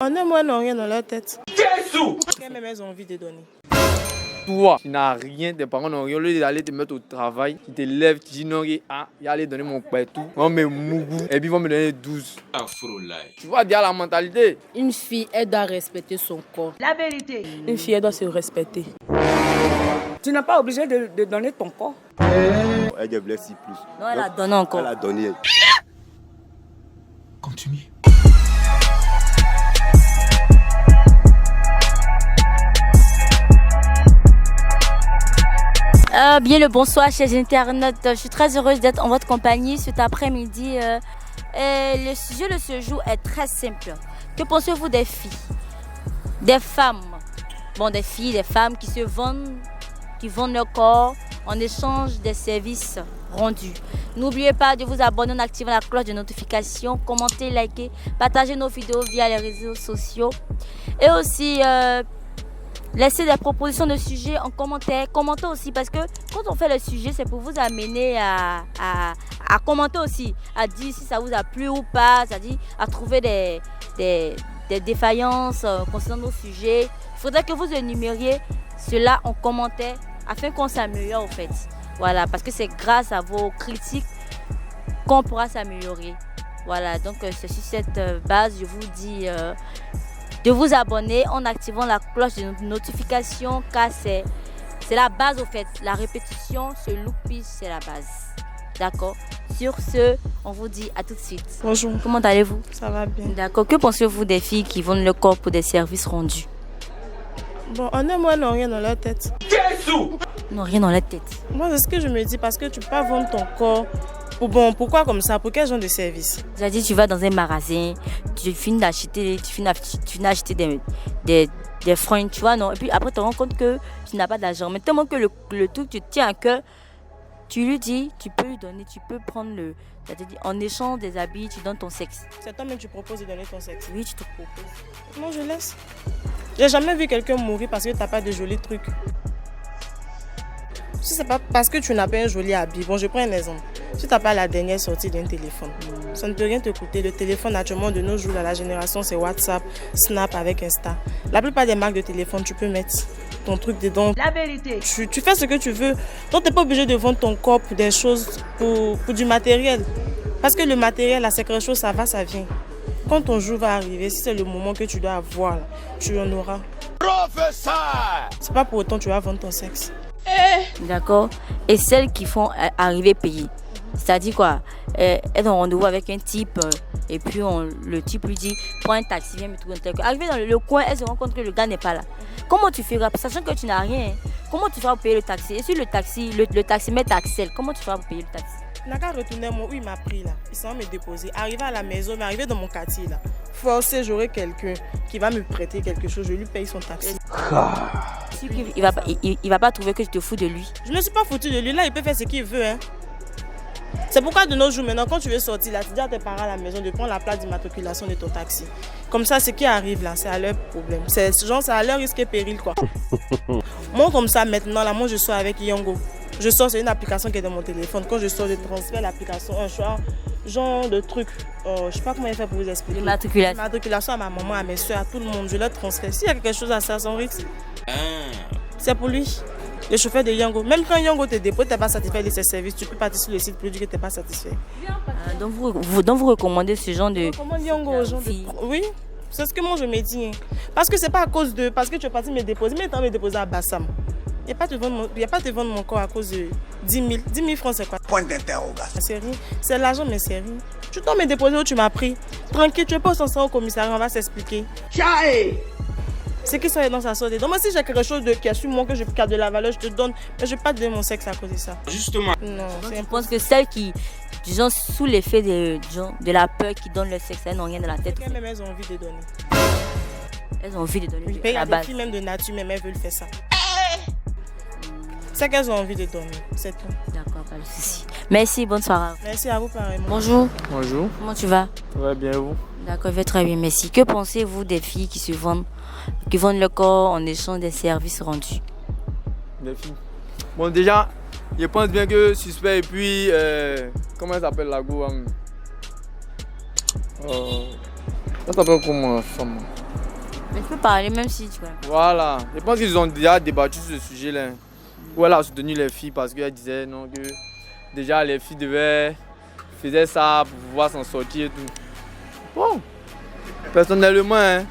En un mois, n'ont rien dans leur tête. Jésus! Même elles ont envie de donner. Toi, tu n'as rien, tes parents n'ont rien. Au lieu d'aller te mettre au travail, tu te lèves, tu dis non, il y a aller donner mon père tout. On me mougou et puis ils vont me donner 12. Tu vois déjà la mentalité. Une fille, elle doit respecter son corps. La vérité. Une fille, elle doit se respecter. Tu n'es pas obligé de donner ton corps. Elle est blessée plus. Non, elle a donné encore. Elle a donné. Continue. Bien le bonsoir chers internautes, je suis très heureuse d'être en votre compagnie cet après-midi. Et le sujet de ce jour est très simple. Que pensez-vous des filles, des femmes, des filles, des femmes qui vendent leur corps en échange des services rendus? N'oubliez pas de vous abonner en activant la cloche de notification, commenter, liker, partager nos vidéos via les réseaux sociaux et aussi laissez des propositions de sujets en commentaire. Commentez aussi parce que quand on fait le sujet, c'est pour vous amener à commenter aussi, à dire si ça vous a plu ou pas, c'est-à-dire à trouver des défaillances concernant nos sujets. Il faudrait que vous énumériez cela en commentaire afin qu'on s'améliore en fait. Voilà, parce que c'est grâce à vos critiques qu'on pourra s'améliorer. Voilà, donc c'est sur cette base, je vous dis de vous abonner en activant la cloche de notification car c'est la base au fait. La répétition, ce loopage, c'est la base. D'accord? Sur ce, on vous dit à tout de suite. Bonjour. Comment allez-vous? Ça va bien. D'accord. Que pensez-vous des filles qui vendent le corps pour des services rendus? Bon, en un mois, n'ont rien dans leur tête. Jésus! Non, rien dans la tête. Moi, c'est ce que je me dis parce que tu peux pas vendre ton corps. Pourquoi comme ça? Pour quel genre de service? C'est-à-dire, tu vas dans un magasin, tu finis d'acheter des fringues, tu vois, non? Et puis après, tu te rends compte que tu n'as pas d'argent. Mais tellement que le truc te tient à cœur, tu lui dis, tu peux lui donner, tu peux prendre c'est-à-dire, en échange des habits, tu donnes ton sexe. C'est toi-même tu proposes de donner ton sexe. Oui, tu te proposes. Non, je laisse. J'ai jamais vu quelqu'un mourir parce que tu n'as pas de jolis trucs. Si c'est pas parce que tu n'as pas un joli habit, bon, je prends un exemple. Si tu n'as pas la dernière sortie d'un téléphone, ça ne peut rien te coûter. Le téléphone, actuellement, de nos jours, dans la génération, c'est WhatsApp, Snap avec Insta. La plupart des marques de téléphone, tu peux mettre ton truc dedans. La vérité. Tu fais ce que tu veux. Donc, tu n'es pas obligé de vendre ton corps pour des choses, pour du matériel. Parce que le matériel, là, c'est quelque chose, ça va, ça vient. Quand ton jour va arriver, si c'est le moment que tu dois avoir, là, tu en auras. Professeur! C'est pas pour autant que tu vas vendre ton sexe. D'accord? Et celles qui font arriver payées. C'est-à-dire quoi? Elles ont rendez-vous avec un type et puis le type lui dit prends un taxi, viens me trouver un tel. Arrivé dans le coin, elle se rend compte que le gars n'est pas là. Comment tu feras? Sachant que tu n'as rien, comment tu feras pour payer le taxi? Et si le taximètre t'accèle, comment tu feras pour payer le taxi? Il n'a qu'à retourner où il m'a pris là. Il s'en va me déposer. Arrivé à la maison, mais arrivé dans mon quartier là. Forcé, j'aurai quelqu'un qui va me prêter quelque chose. Je lui paye son taxi. Il va pas trouver que je te fous de lui. Je ne me suis pas foutu de lui. Là, il peut faire ce qu'il veut. Hein. C'est pourquoi de nos jours maintenant, quand tu veux sortir là, tu dis à tes parents à la maison de prendre la plaque d'immatriculation de ton taxi. Comme ça, ce qui arrive là, c'est à leur problème. C'est à leur risque et péril quoi. Moi comme ça maintenant, là, moi je sors avec Yango. Je sors, c'est une application qui est dans mon téléphone. Quand je sors, je transfère l'application, un genre de truc. Je sais pas comment il fait pour vous expliquer. L'immatriculation à ma maman, à mes soeurs, à tout le monde. Je leur transfère. S'il y a quelque chose à faire, son risque. C'est pour lui. Le chauffeur de Yango. Même quand Yango te dépose, tu n'es pas satisfait de ses services, tu peux partir sur le site pour dire que tu n'es pas satisfait. Donc vous recommandez ce genre de... Comment Yango aux gens de... Oui, c'est ce que moi je me dis. Hein. Parce que c'est pas à cause de... Parce que tu es parti me déposer, mais tu as me déposer à Bassam. Il n'y a pas de vendre mon corps à cause de 10 000. 10 000 francs, c'est quoi? Point d'interrogation. C'est rien. C'est l'argent, mais c'est rien. Tu dois me déposer où tu m'as pris. Tranquille, tu n'es pas censé au commissariat, on va s'expliquer. Tchaï! C'est qui sont dans sa sorte. Donc moi, si j'ai quelque chose qui est sur moi, que je garde de la valeur, je te donne. Mais je ne vais pas te donner mon sexe à cause de ça. Justement. Non, Je pense que celles qui, disons, sous l'effet de la peur, qui donnent le sexe, elles n'ont rien dans la tête. Même elles ont envie de donner. Elles ont envie de donner. Oui, il y a des filles même de nature, même elles veulent faire ça. C'est qu'elles ont envie de donner, c'est tout. D'accord, pas de souci. Merci, bonne soirée. Merci à vous pareillement. Bonjour. Bonjour. Comment tu vas? Ça va bien vous? D'accord, je vais très bien, merci. Que pensez-vous des filles qui vendent le corps en échange des services rendus? Des filles. Bon déjà, je pense bien que suspect et puis comment elle s'appelle la go? Ça s'appelle comment femme? Mais tu peux parler même si tu vois. Voilà. Je pense qu'ils ont déjà débattu sur ce sujet-là. Où elle a soutenu les filles parce qu'elle disait non, que déjà les filles faisaient ça pour pouvoir s'en sortir et tout. Bon, personnellement, hein,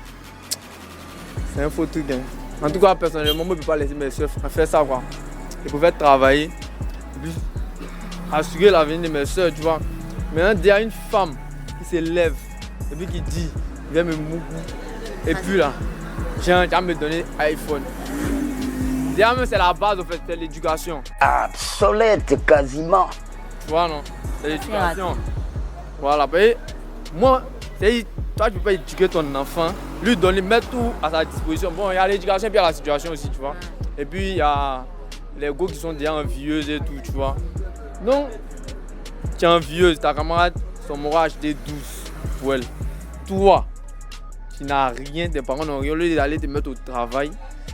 c'est un faux truc. Hein. En tout cas, personnellement, moi je ne peux pas laisser mes soeurs faire ça. Quoi. Je préfère travailler et puis assurer l'avenir de mes soeurs, tu vois. Maintenant, il y a une femme qui se lève et puis qui dit, viens me mouiller. Et puis là, tiens, tu vas me donner iPhone. Déjà même c'est la base en fait, c'est l'éducation. Obsolète quasiment. Tu vois non? C'est l'éducation. Voilà, moi, toi tu peux éduquer ton enfant, lui donner, mettre tout à sa disposition. Bon, il y a l'éducation et puis il y a la situation aussi, tu vois. Et puis il y a les gars qui sont déjà envieux et tout, tu vois. Donc, tu es envieuse, ta camarade, son moral acheté 12 pour elle. Toi, tu n'as rien, tes parents n'ont rien, au lieu d'aller te mettre au travail,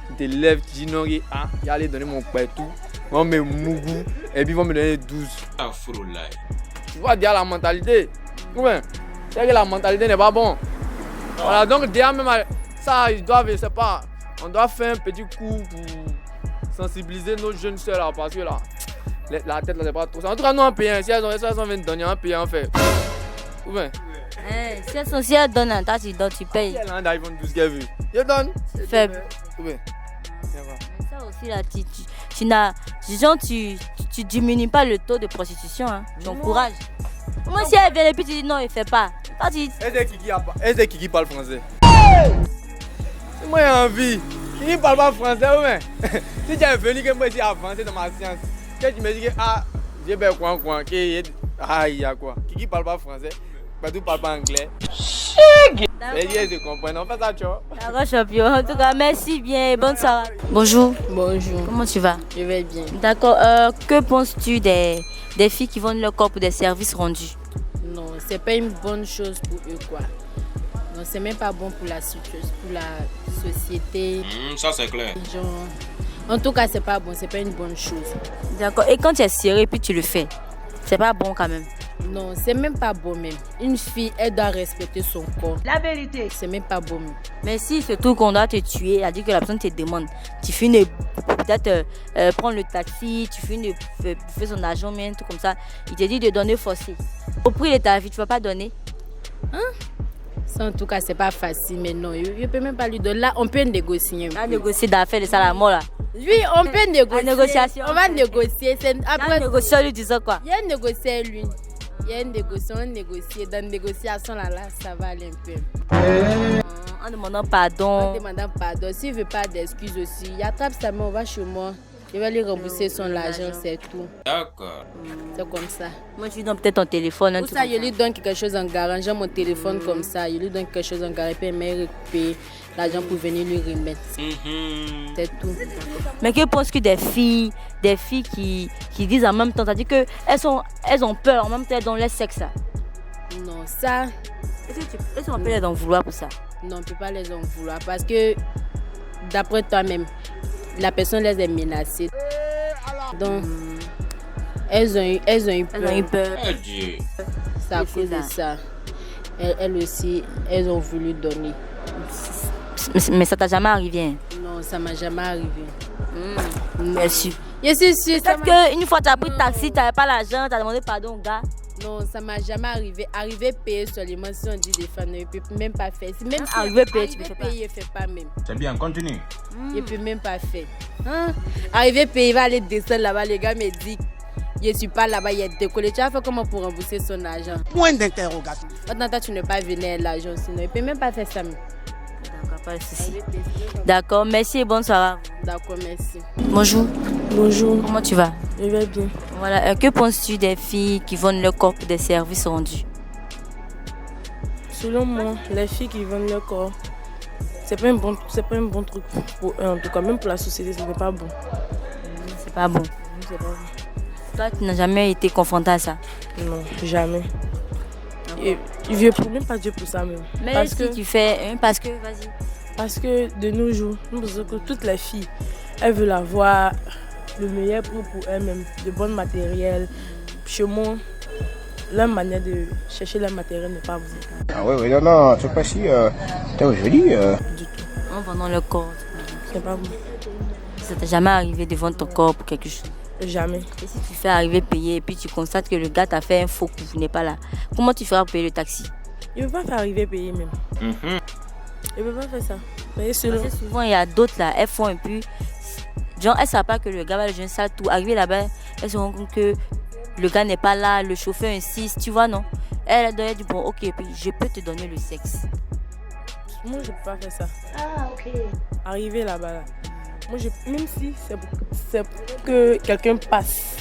tu te lèves, tu dis non, il aller donner mon père tout, on me mougou, et puis ils vont me donner 12. Tu vois déjà la mentalité. Ouais, c'est que la mentalité n'est pas bonne. Voilà, donc déjà même ça, ils doivent, je sais pas, on doit faire un petit coup pour sensibiliser nos jeunes soeurs là, parce que là, la tête là c'est pas trop ça. En tout cas, nous en payant, si elles ont 20 données, on paye en fait. Ouais. Si elles donnent un tas, tu payes. Elle a un iPhone 12 qu'elle veut. Je donne. C'est faible. Ouais. Mais ça aussi là, tu diminues pas le taux de prostitution, hein. Tu encourages. Moi si elle vient et puis tu dis non, il fait pas. Est-ce que Kiki parle français? Si moi j'ai envie, Kiki parle pas français ou bien? Si tu es venu que moi j'ai avancé dans ma science, que tu me dis que j'ai bien quoi, il y a quoi? Kiki parle pas français, Badou parle pas anglais. Je comprends, on fait ça, tu vois. D'accord, champion. En tout cas, merci bien. Bonne soirée. Bonjour. Bonjour. Comment tu vas? Je vais bien. D'accord. Que penses-tu des filles qui vendent leur corps pour des services rendus? Non, c'est pas une bonne chose pour eux, quoi. Non, c'est même pas bon pour la société. Ça, c'est clair. Genre, en tout cas, c'est pas bon, c'est pas une bonne chose. D'accord. Et quand tu es serré puis tu le fais, c'est pas bon quand même? Non, c'est même pas bon même. Une fille, elle doit respecter son corps. La vérité. C'est même pas bon même. Mais si surtout qu'on doit te tuer, c'est-à-dire que la personne te demande, tu finis peut-être prendre le taxi, tu finis de faire son argent, mais un truc comme ça, il te dit de donner forcé. Au prix de ta vie, tu vas pas donner? Hein? Ça, en tout cas, c'est pas facile, mais non, je peux même pas lui donner. Là, on peut négocier. On va négocier d'affaires de ça la mort là. Oui, on peut négocier. La négociation. On va négocier. Après, négociation, lui disant quoi? Il y a une négociation, lui. Il y a une négociation, dans une négociation là, ça va aller un peu. En demandant pardon. En demandant pardon. S'il ne veut pas d'excuses aussi, il attrape sa main, on va chez moi. Je vais lui rembourser son argent, c'est tout. D'accord. C'est comme ça. Moi, je lui donne peut-être ton téléphone. Pour ça, je lui donne quelque chose en garant. J'ai mon téléphone comme ça. Je lui donne quelque chose en garant. Et puis, elle m'a récupéré l'argent pour venir lui remettre. C'est tout. Mais que penses-tu des filles qui disent en même temps, c'est-à-dire qu'elles ont peur, en même temps, elles donnent leur sexe? Non, ça... Est-ce qu'on peut les en vouloir pour ça? Non, on ne peut pas les en vouloir parce que, d'après toi-même, la personne les a menacées. Donc, elles ont eu peur. C'est à cause de ça. Elles aussi, elles ont voulu donner. Mais ça t'a jamais arrivé? Hein? Non, ça m'a jamais arrivé. Merci. Je suis sûre. Peut-être qu'une fois tu as pris le taxi, tu n'avais pas l'argent, tu as demandé pardon au gars. Non, ça m'a jamais arrivé. Arriver payer seulement si on dit des femmes, je ne peux même pas faire. Si même arriver payer, tu ne fais pas. Je ne fais pas même. C'est bien, continue. Je ne peux même pas faire. Hein? Arriver payer, il va aller descendre là-bas. Les gars me disent, je ne suis pas là-bas, il est décollé. Tu vas faire comment pour rembourser son argent? Point d'interrogation. Maintenant, tu ne peux pas venir l'argent, sinon il ne peut même pas faire ça. D'accord, pas de souci. D'accord, merci et bonne soirée. D'accord, merci. Bonjour. Bonjour. Comment tu vas? Je vais bien. Voilà, que penses-tu des filles qui vendent leur corps pour des services rendus? Selon moi, les filles qui vendent leur corps, c'est pas un bon truc pour eux. En tout cas, même pour la société, ce n'est pas bon. C'est pas bon. C'est pas bon. Toi, tu n'as jamais été confronté à ça? Non, jamais. Et je ne prie même pas Dieu pour ça même. Mais parce si que, tu fais, parce que, vas-y. Parce que de nos jours, nous pensons que toutes les filles, elles veulent avoir le meilleur pour elles-mêmes, de bon matériel. Chez moi, leur manière de chercher leur matériel n'est pas bonne. Ah ouais, non, c'est pas si... T'es joli. Du tout. En vendant le corps. C'est pas bon. Ça t'est jamais arrivé de vendre ton corps pour quelque chose? Jamais. Et si tu fais arriver payer et puis tu constates que le gars t'a fait un faux coup, vous n'êtes pas là, comment tu feras pour payer le taxi? Il ne veut pas faire arriver payer même. Il ne veut pas faire ça. Parce que souvent, il y a d'autres là, elles font un peu. Genre, elles ne savent pas que le gars va le jeune ça tout. Arrivé là-bas, elles se rendent compte que le gars n'est pas là, le chauffeur insiste, tu vois, non? Elle doit dire, bon, ok, puis je peux te donner le sexe. Moi, je ne peux pas faire ça. Ah, ok. Arriver là-bas, là. Moi, même si c'est pour que quelqu'un passe,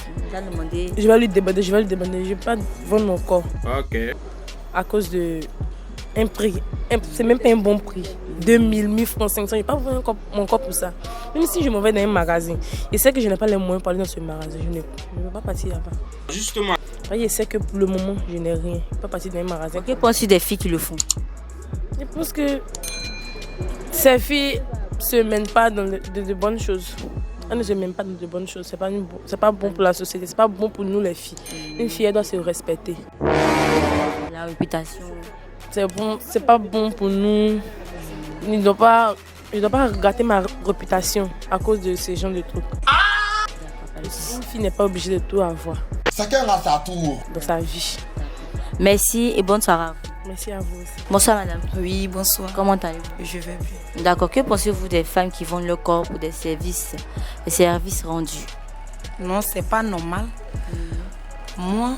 je vais lui demander, je ne vais pas vendre mon corps. Ok. À cause de un prix. C'est même pas un bon prix. 2000, 1000 francs, 500. Je ne vais pas vendre mon corps pour ça. Même si je m'en vais dans un magasin, je sais que je n'ai pas les moyens pour aller dans ce magasin. Je ne vais pas partir là-bas. Justement. Je sais que pour le moment, je n'ai rien. Je ne vais pas partir dans un magasin. Que penses-tu des filles qui le font? Je pense que ces filles ne se mènent pas dans de bonnes choses. Elles ne se mènent pas dans de bonnes choses. Ce n'est pas bon pour la société. Ce n'est pas bon pour nous les filles. Une fille, elle doit se respecter. La réputation. C'est pas bon pour nous. Je ne dois pas gâter ma réputation à cause de ces genres de trucs. Une fille n'est pas obligée de tout avoir. Chacun a sa tour dans sa vie. Merci et bonne soirée. Merci à vous aussi. Bonsoir madame. Oui, bonsoir. Comment allez-vous? Je vais bien. D'accord. Que pensez-vous des femmes qui vendent leur corps pour des services rendus? Non, c'est pas normal. Moi,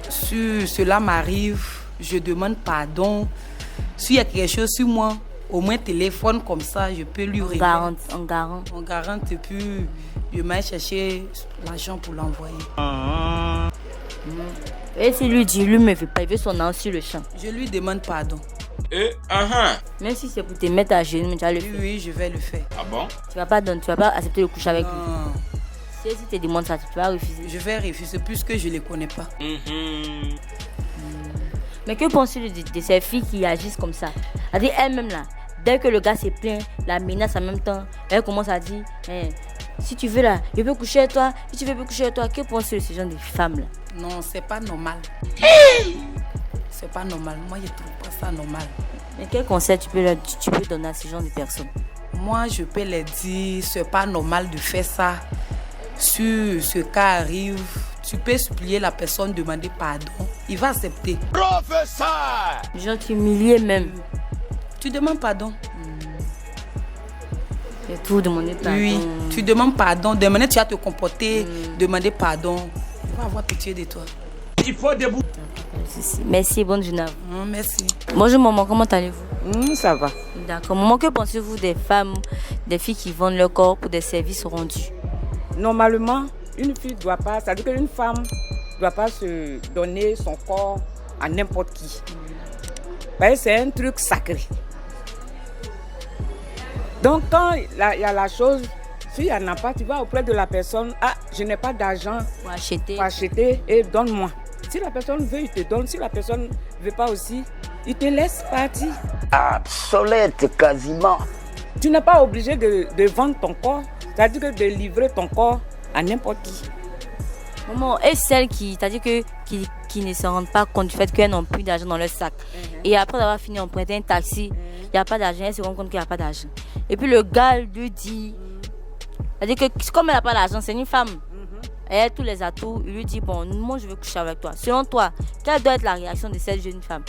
si cela m'arrive, je demande pardon. S'il y a quelque chose sur moi, au moins téléphone comme ça, je peux lui répondre. On garante et puis je vais chercher l'argent pour l'envoyer. Et si lui dit, lui ne me veut pas, il veut son nom sur le champ. Je lui demande pardon. Même si c'est pour te mettre à genoux, tu vas le faire. Oui, je vais le faire. Ah bon? Tu vas pas accepter de coucher avec lui. Si tu te demandes ça, tu vas refuser. Je vais refuser puisque je ne les connais pas. Mais que penses-tu de ces filles qui agissent comme ça? C'est-à-dire elles-mêmes là, dès que le gars se plaint, la menace en même temps, elle commence à dire si tu veux là, je peux coucher avec toi, si tu veux coucher avec toi. Que penses-tu de ce genre de femmes là? Non, c'est pas normal. C'est pas normal. Moi, je trouve pas ça normal. Mais quel conseil tu peux donner à ce genre de personnes? Moi, je peux leur dire, c'est pas normal de faire ça. Si ce cas arrive, tu peux supplier la personne, demander pardon. Il va accepter. Professeur! Genre, tu humilies même. Tu demandes pardon. Et tout, demander pardon. Oui, tu demandes pardon. Demander, tu vas te comporter, demander pardon. On va avoir pitié de toi. Il faut debout. Merci, bonne journée. Merci. Bonjour maman, comment allez-vous? Ça va. D'accord. Maman, que pensez-vous des femmes, des filles qui vendent leur corps pour des services rendus? Normalement, une fille doit pas, c'est-à-dire qu'une femme ne doit pas se donner son corps à n'importe qui. C'est un truc sacré. Donc quand il y a la chose, s'il n'y en a pas, tu vas auprès de la personne, je n'ai pas d'argent pour acheter et donne-moi. Si la personne veut, il te donne. Si la personne ne veut pas aussi, il te laisse partir. Obsolète quasiment. Tu n'es pas obligé de vendre ton corps, c'est-à-dire que de livrer ton corps à n'importe qui. Maman, et celles qui ne se rendent pas compte du fait qu'elles n'ont plus d'argent dans leur sac. Et après avoir fini d'emprunter un taxi, il n'y a pas d'argent, elles se rendent compte qu'il n'y a pas d'argent. Et puis le gars lui dit, c'est-à-dire que comme elle n'a pas d'argent, c'est une femme. Elle a tous les atouts, il lui dit, bon, moi je veux coucher avec toi. Selon toi, quelle doit être la réaction de cette jeune femme?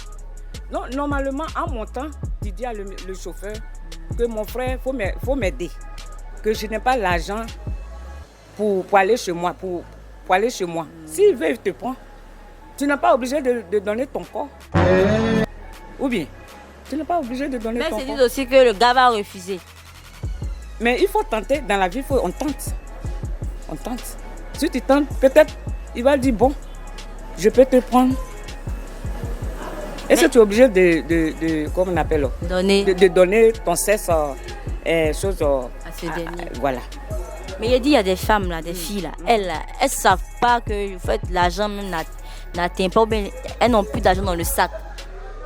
Non, normalement, en montant, tu dis à le chauffeur que mon frère, il faut m'aider. Que je n'ai pas l'argent pour aller chez moi. Pour aller chez moi. S'il veut, il te prend. Tu n'es pas obligé de donner ton corps. Ou bien, tu n'es pas obligé de donner ton corps. Mais c'est dit aussi que le gars va refuser. Mais il faut tenter. Dans la vie, on tente. On tente. Si tu tentes, peut-être, il va dire, bon, je peux te prendre. Est-ce que tu es obligé de comment on appelle, de donner ton sexe à ce dernier. Voilà. Mais il dit, il y a des femmes, là, des filles, là, elles ne savent pas que en fait, l'argent même n'atteint pas, ou bien elles n'ont plus d'argent dans le sac.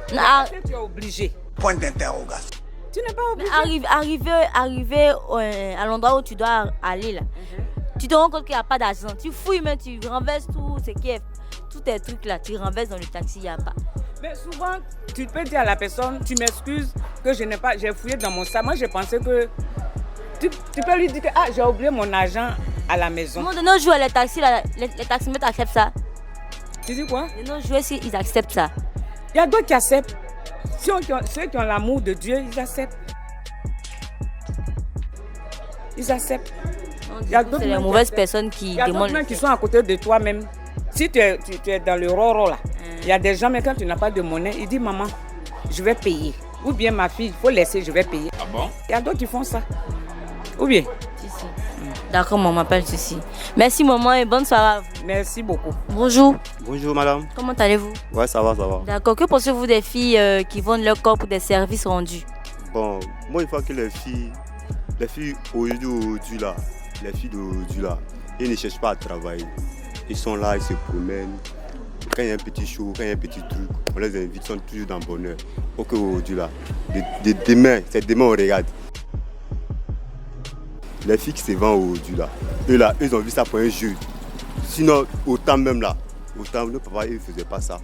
Est-ce que tu es obligé? Point d'interrogation. Tu n'es pas obligé. Arriver à l'endroit où tu dois aller, là, tu te rends compte qu'il n'y a pas d'argent. Tu fouilles, mais tu renverses tout ce qui est, tous tes trucs là, tu renverses dans le taxi, il n'y a pas. Mais souvent, tu peux dire à la personne, tu m'excuses que je n'ai pas, j'ai fouillé dans mon sac. Moi, j'ai pensé que tu peux lui dire que j'ai oublié mon argent à la maison. De nos jours, les taximètres acceptent ça. Tu dis quoi? De nos jours, ils acceptent ça. Il y a d'autres qui acceptent. Ceux qui ont l'amour de Dieu, ils acceptent. Ils acceptent. Il y a d'autres mauvaises personnes qui demandent. Il y a d'autres même qui sont à côté de toi même. Si tu es dans le roro là, il y a des gens, mais quand tu n'as pas de monnaie, ils disent maman, je vais payer. Ou bien ma fille, il faut laisser, je vais payer. Ah bon? Il y a d'autres qui font ça. Ou bien? D'accord, maman m'appelle ceci. Merci maman et bonne soirée à vous. Merci beaucoup. Bonjour. Bonjour madame. Comment allez-vous? Ouais, ça va, ça va. D'accord, que pensez-vous des filles qui vendent leur corps pour des services rendus? Bon, moi, il faut que les filles aujourd'hui là, les filles d'aujourd'hui là, ils ne cherchent pas à travailler. Ils sont là, ils se promènent. Quand il y a un petit show, quand il y a un petit truc, on les invite, ils sont toujours dans le bonheur. Ok, aujourd'hui là, demain, c'est demain on regarde. Les filles qui se vendent aujourd'hui là, ils ont vu ça pour un jeu. Sinon, autant même là, autant nos papas, ils ne faisaient pas ça.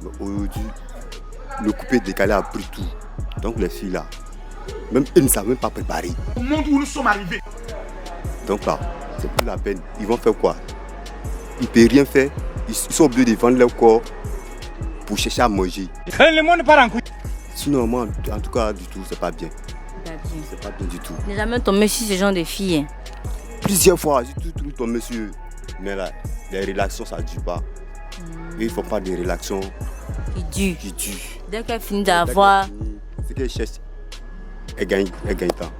Mais aujourd'hui, le coupé décalé a pris tout. Donc les filles là, même elles ne savent même pas préparer. Au monde où nous sommes arrivés. Donc là, c'est plus la peine. Ils vont faire quoi? Ils ne peuvent rien faire. Ils sont obligés de vendre leur corps pour chercher à manger. Le monde part en couille. Sinon, moi, en tout cas, du tout, c'est pas bien. C'est pas bien du tout. N'est jamais tombé sur ce genre de filles. Plusieurs fois, j'ai tout tombé sur eux. Mais là, les relations, ça ne dure pas. Ils ne font pas des relations qui durent. Dès qu'elle finit Ce qu'elles cherchent, elles gagnent temps.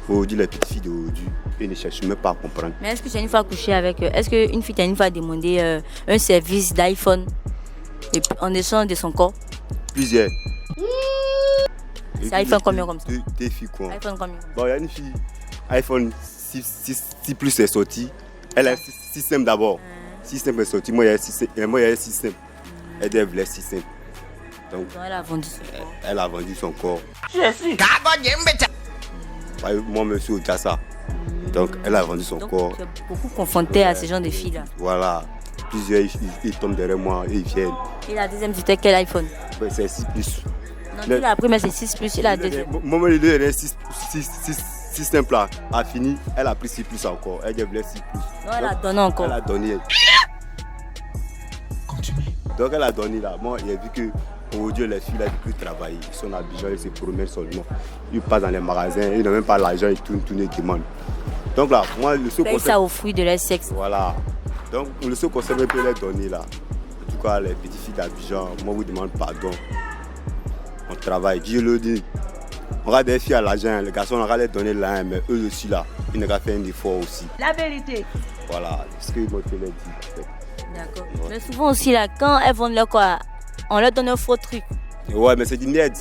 Aujourd'hui, les petites filles d'aujourd'hui, elles ne cherchent même pas à comprendre. Mais est-ce que tu as une fois couché avec eux? Est-ce qu'une fille t'a une fois demandé un service d'iPhone en échange de son corps? Plusieurs. C'est iPhone combien comme ça? Des filles quoi? iPhone combien? Bon, il y a une fille, iPhone 6 Plus est sorti. Elle a 6 d'abord. 6 est sorti, moi il y a 6. Elle devait 6. Donc elle a vendu son corps. Elle a vendu son corps. Je suis. Moi, monsieur Ojassa. Donc elle a vendu son corps. Tu es beaucoup confronté à ce genre de filles là. Voilà. Plusieurs ils tombent derrière moi et ils viennent. Et la deuxième c'était quel iPhone? C'est 6 Plus. Non, la première c'est 6 Plus et la deuxième. Moi, il est 6 simple là. A fini, elle a pris 6 Plus encore. Elle devait 6 Plus. Non, elle a donné encore. Elle a donné. Continue. Donc elle a donné là. Moi, j'ai vu que aujourd'hui les filles là, ils ne peuvent plus travailler. Ils sont à Abidjan, ils se promènent seulement. Ils passent dans les magasins, ils n'ont même pas l'argent, ils tournent, ils demandent. Donc là, moi, le seul conseil. ça au fruit de leur sexe. Voilà. Donc le seul conseil que je peux leur donner là, en tout cas les petites filles d'Abidjan, moi, je vous demande pardon. On travaille, Dieu le dit. On regarde des filles à l'argent, les garçons, on va les donner l'argent, mais eux aussi là, ils n'ont qu'à faire un effort aussi. La vérité. Voilà, c'est ce que moi je leur dis. D'accord. Ouais. Mais souvent aussi là, quand elles vendent leur corps, on leur donne un faux truc. Ouais, mais c'est du merde.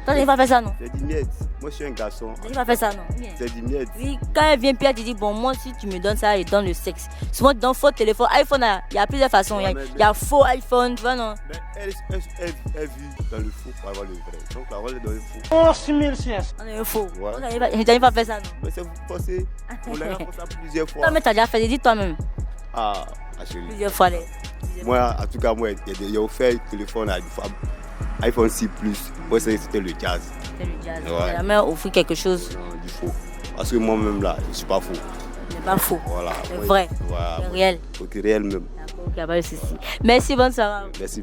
Toi, tu n'as pas fait ça, non? C'est du merde. Moi, je suis un garçon. Tu n'as pas fait ça, non? C'est du merde. Oui, quand elle vient, puis elle te dit, bon, moi, si tu me donnes ça, je donne le sexe. Souvent, dans faux téléphone, iPhone, il y a plusieurs façons. Ouais, il y a faux iPhone, tu vois, non? Mais elle vit dans le faux pour avoir le vrai. Donc, là, on va lui donner le faux. Oh, 6000 CS. On est un faux. Ouais. Je n'ai pas fait ça, non? Mais c'est vous pensez. On l'a fait ça plusieurs fois. Non, mais tu as déjà fait, dis toi-même. Ah, chérie. Plusieurs fois, moi, en tout cas, moi, j'ai offert le téléphone à une femme. iPhone 6 Plus, moi c'était le jazz. C'était le jazz. Ouais. Tu jamais offert quelque chose? Non, du faux. Parce que moi-même là, je ne suis pas faux. Tu n'es pas faux. Voilà. C'est vrai. Voilà. C'est réel. Ok, réel même. D'accord, il n'y a pas de souci. Merci, bonne soirée. Merci.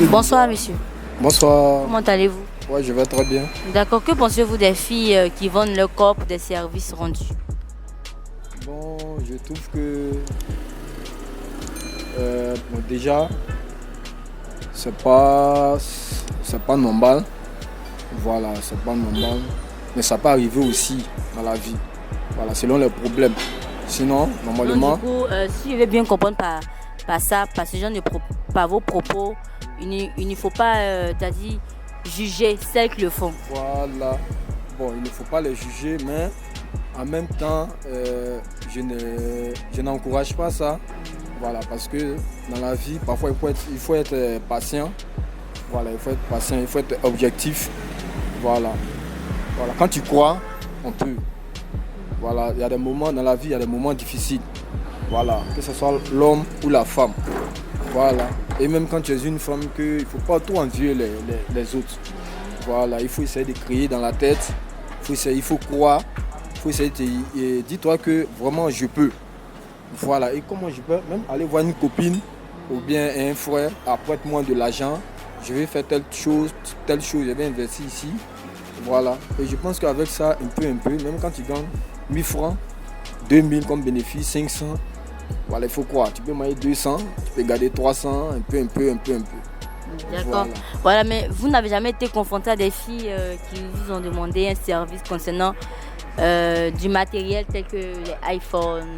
Bonsoir, monsieur. Bonsoir. Comment allez-vous? Ouais, je vais très bien. D'accord, que pensez-vous des filles qui vendent leur corps pour des services rendus? Bon, je trouve que bon, déjà, c'est pas normal. Voilà, c'est pas normal. Mais ça peut arriver aussi dans la vie. Voilà, selon les problèmes. Sinon, normalement. Donc, du coup, si je veux bien comprendre par ça, par ce genre de par vos propos, il ne faut pas, t'as dit, juger celles qui le font. Voilà. Bon, il ne faut pas les juger, mais en même temps, je n'encourage pas ça. Voilà, parce que dans la vie, parfois, il faut être patient. Voilà, il faut être patient, il faut être objectif. Voilà. Voilà. Quand tu crois, on peut. Voilà, il y a des moments dans la vie, il y a des moments difficiles. Voilà, que ce soit l'homme ou la femme. Voilà. Et même quand tu es une femme, il ne faut pas trop envier les autres. Voilà, il faut essayer de créer dans la tête, il faut croire, il faut essayer de dis-toi que vraiment je peux. Voilà, et comment je peux même aller voir une copine ou bien un frère, apporte-moi de l'argent, je vais faire telle chose, je vais investir ici. Voilà, et je pense qu'avec ça, un peu, même quand tu gagnes 1000 francs, 2000 comme bénéfice, 500, voilà, il faut croire. Tu peux mailler 200, tu peux garder 300, un peu. D'accord. Voilà, mais vous n'avez jamais été confronté à des filles qui vous ont demandé un service concernant du matériel tel que les iPhones?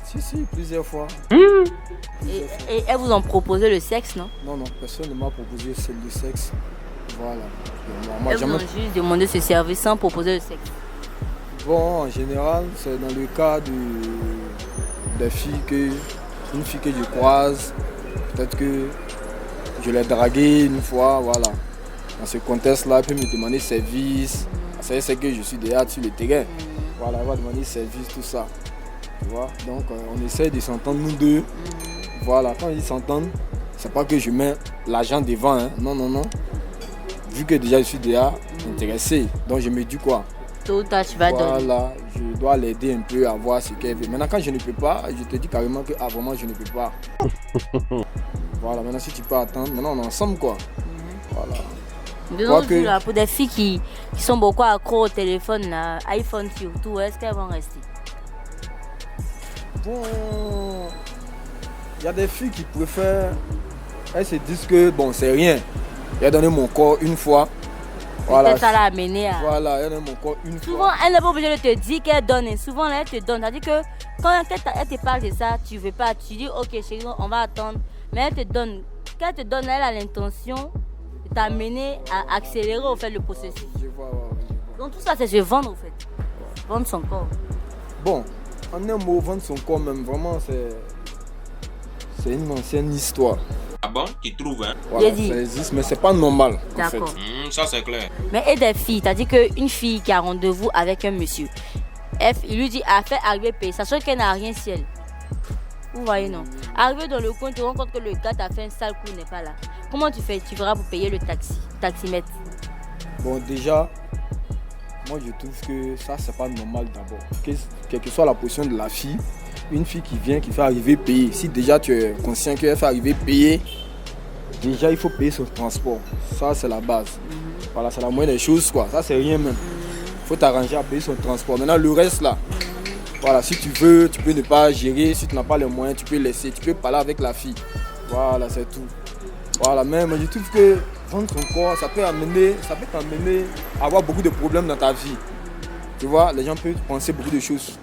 Si, plusieurs fois. Et elles vous ont proposé le sexe, non? Non, personne ne m'a proposé le sexe. Voilà. Elles vous ont juste demandé ce service sans proposer le sexe? Bon, en général, c'est dans le cas des filles une fille que je croise, peut-être que je l'ai draguée une fois, voilà. Dans ce contexte-là, elle peut me demander service. Ça c'est que je suis déjà sur le terrain. Voilà, elle va demander service, tout ça. Tu vois? Donc, on essaie de s'entendre nous deux. Voilà, quand ils s'entendent, c'est pas que je mets l'argent devant, hein. Non. Vu que déjà je suis déjà intéressé, donc je me dis quoi? Tôt ou tard, tu vas donner. Voilà, je dois l'aider un peu à voir ce qu'elle veut. Maintenant, quand je ne peux pas, je te dis carrément que vraiment je ne peux pas. Voilà, maintenant si tu peux attendre, maintenant on est ensemble quoi. Voilà. De nos jours, là, pour des filles qui sont beaucoup accros au téléphone, là, iPhone surtout, est-ce qu'elles vont rester? Bon, il y a des filles qui préfèrent, elles se disent que bon, c'est rien. J'ai donné mon corps une fois. Voilà. Ça l'a amené à... Voilà, elle donne mon corps une fois. Souvent, elle n'est pas obligée de te dire qu'elle donne. Et souvent, là, elle te donne. C'est-à-dire que quand elle te parle de ça, tu ne veux pas. Tu dis, ok, chérie, on va attendre. Mais elle te donne. Quand elle te donne, elle a l'intention de t'amener à accélérer au fait le processus. Je vois. Donc tout ça, c'est se vendre au fait. Vendre son corps. Bon, en un mot, vendre son corps même, vraiment, c'est une ancienne histoire. Ah bon, tu trouves, hein? Voilà, ça existe, mais c'est pas normal. D'accord. En fait. Ça, c'est clair. Mais et des filles, t'as dit qu'une fille qui a rendez-vous avec un monsieur, il lui dit, a fait arriver payer, sachant qu'elle n'a rien si elle. Vous voyez, non? Arrivé dans le coin, tu te rends compte que le gars t'a fait un sale coup, n'est pas là. Comment tu fais? Tu feras pour payer le taximètre? Bon, déjà, moi je trouve que ça, c'est pas normal d'abord. Quelle que soit la position de la fille, une fille qui vient, qui fait arriver payer. Si déjà tu es conscient qu'elle fait arriver payer, déjà il faut payer son transport. Ça c'est la base. Voilà, c'est la moindre des choses quoi. Ça c'est rien même. Il faut t'arranger à payer son transport. Maintenant le reste là, voilà, si tu veux, tu peux ne pas gérer. Si tu n'as pas les moyens, tu peux laisser. Tu peux parler avec la fille. Voilà, c'est tout. Voilà, même je trouve que vendre son corps, ça peut t'amener à avoir beaucoup de problèmes dans ta vie. Tu vois, les gens peuvent penser beaucoup de choses.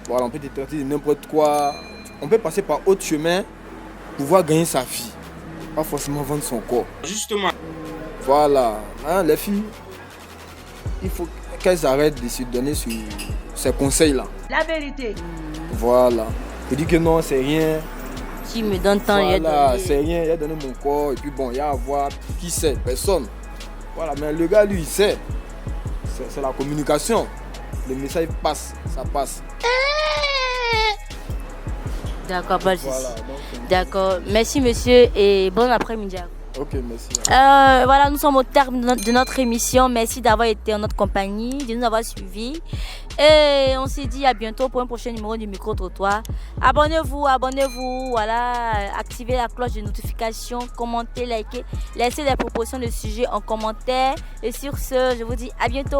Voilà, on peut te traiter de n'importe quoi. On peut passer par autre chemin pour pouvoir gagner sa vie. Pas forcément vendre son corps. Justement. Voilà. Hein, les filles, il faut qu'elles arrêtent de se donner ces conseils-là. La vérité. Voilà. Je dis que non, c'est rien. Tu me donnes tant, voilà, c'est rien. Il a donné mon corps. Et puis bon, il y a à voir qui sait. Personne. Voilà, mais le gars, lui, il sait. C'est la communication. Le message passe, ça passe. D'accord, pas de souci. Voilà, d'accord. Merci monsieur et bon après-midi. Ok, merci. Voilà, nous sommes au terme de notre émission. Merci d'avoir été en notre compagnie, de nous avoir suivis. Et on se dit à bientôt pour un prochain numéro du Micro-Trottoir. Abonnez-vous, voilà, activez la cloche de notification, commentez, likez, laissez des propositions de sujets en commentaire. Et sur ce, je vous dis à bientôt.